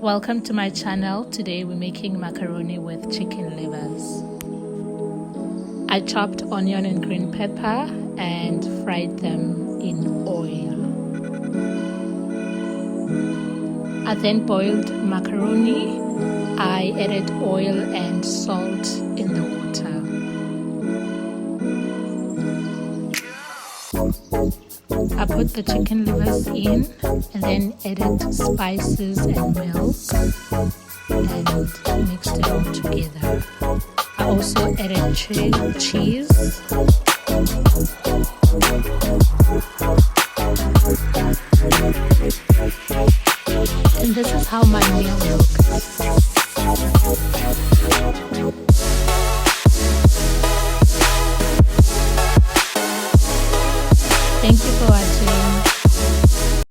Welcome to my channel. Today we're making macaroni with chicken livers. I chopped onion and green pepper and fried them in oil. I then boiled macaroni. I added oil and salt in the water. I put the chicken livers in and then added spices and milk and mixed it all together. I also added cheese. And this is how my meal looks.